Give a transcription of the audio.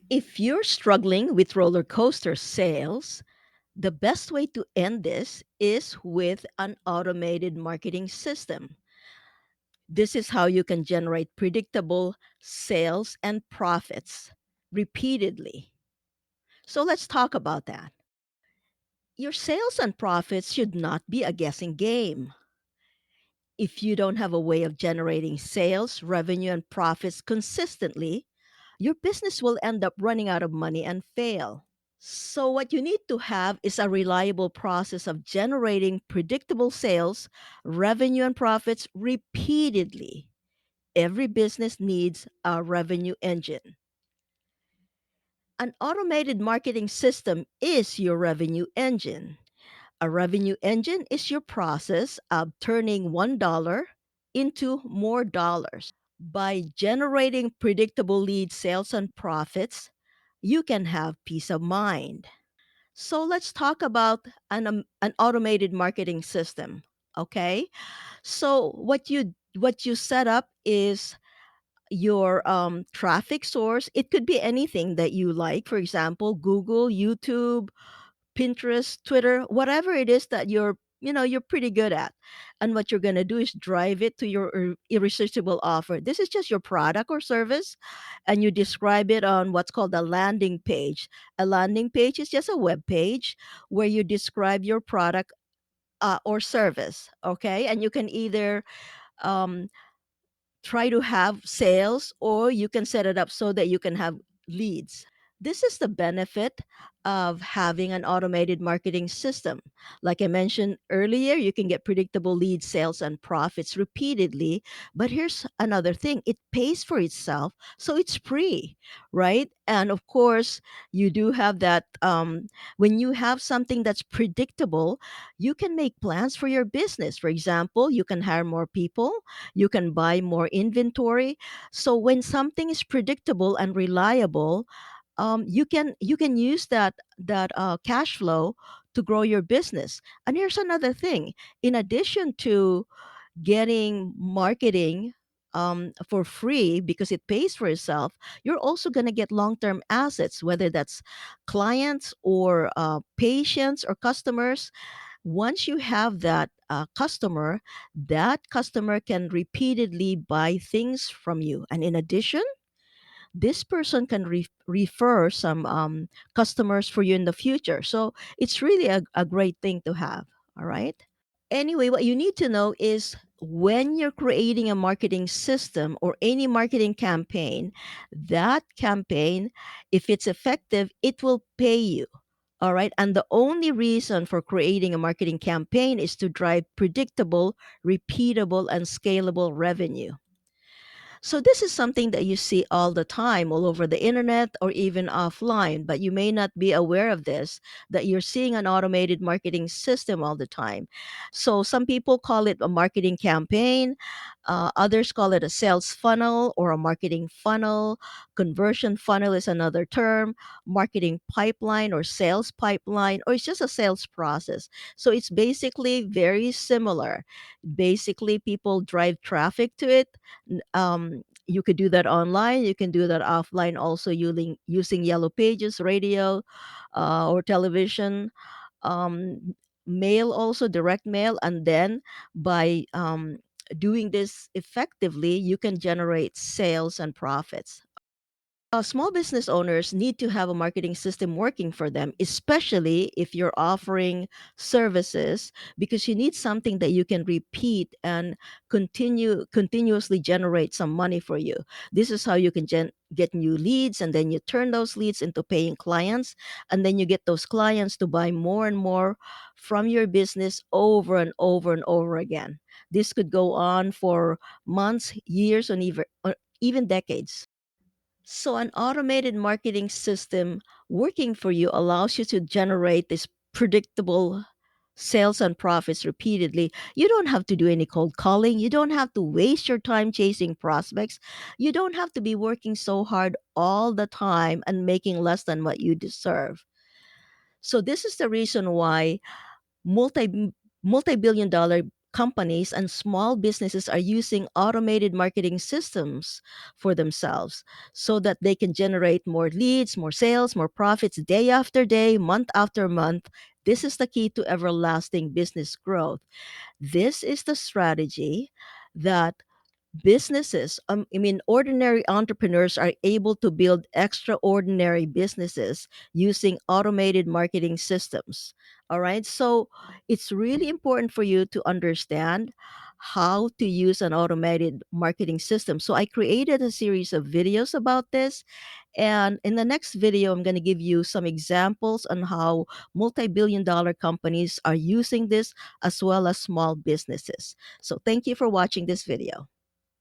If you're struggling with roller coaster sales, the best way to end this is with an automated marketing system. This is how you can generate predictable sales and profits repeatedly. So let's talk about that. Your sales and profits should not be a guessing game. If you don't have a way of generating sales, revenue, and profits consistently, your business will end up running out of money and fail. So, what you need to have is a reliable process of generating predictable sales, revenue, and profits repeatedly. Every business needs a revenue engine. An automated marketing system is your revenue engine. A revenue engine is your process of turning $1 into more dollars. By generating predictable lead sales and profits, you can have peace of mind. So let's talk about an automated marketing system. Okay. So what you set up is your traffic source. It could be anything that you like. For example, Google, YouTube, Pinterest, Twitter, whatever it is that you're pretty good at. And what you're going to do is drive it to your irresistible offer. This is just your product or service, and you describe it on what's called a landing page. A landing page is just a web page where you describe your product or service, okay? And you can either um, try to have sales or you can set it up so that you can have leads. This is the benefit of having an automated marketing system. Like I mentioned earlier, you can get predictable lead sales and profits repeatedly. But here's another thing, it pays for itself. So it's free, right? And of course, you do have that. When you have something that's predictable, you can make plans for your business. For example, you can hire more people, you can buy more inventory. So when something is predictable and reliable, you can use that cash flow to grow your business. And here's another thing: in addition to getting marketing for free because it pays for itself, you're also going to get long-term assets, whether that's clients or patients or customers. Once you have that customer, that customer can repeatedly buy things from you. And in addition, this person can refer some customers for you in the future. So it's really a great thing to have. All right. Anyway, what you need to know is when you're creating a marketing system or any marketing campaign, that campaign, if it's effective, it will pay you. All right. And the only reason for creating a marketing campaign is to drive predictable, repeatable, and scalable revenue. So this is something that you see all the time all over the internet or even offline, but you may not be aware of this, that you're seeing an automated marketing system all the time. So some people call it a marketing campaign, others call it a sales funnel or a marketing funnel. Conversion funnel is another term, marketing pipeline or sales pipeline, or it's just a sales process. So it's basically very similar. Basically, people drive traffic to it. You could do that online, you can do that offline also, using yellow pages, radio, or television, um, mail, also direct mail. And then by doing this effectively, you can generate sales and profits. Small business owners need to have a marketing system working for them, especially if you're offering services, because you need something that you can repeat and continuously generate some money for you. This is how you can get new leads, and then you turn those leads into paying clients, and then you get those clients to buy more and more from your business over and over and over again. This could go on for months, years, and even decades. So, an automated marketing system working for you allows you to generate this predictable sales and profits repeatedly. You don't have to do any cold calling. You don't have to waste your time chasing prospects. You don't have to be working so hard all the time and making less than what you deserve. So, this is the reason why multi multi-billion dollar companies and small businesses are using automated marketing systems for themselves so that they can generate more leads, more sales, more profits day after day, month after month. This is the key to everlasting business growth. This is the strategy that businesses, I mean, ordinary entrepreneurs are able to build extraordinary businesses using automated marketing systems. All right. So it's really important for you to understand how to use an automated marketing system. So I created a series of videos about this. And in the next video, I'm going to give you some examples on how multi billion dollar companies are using this as well as small businesses. So thank you for watching this video.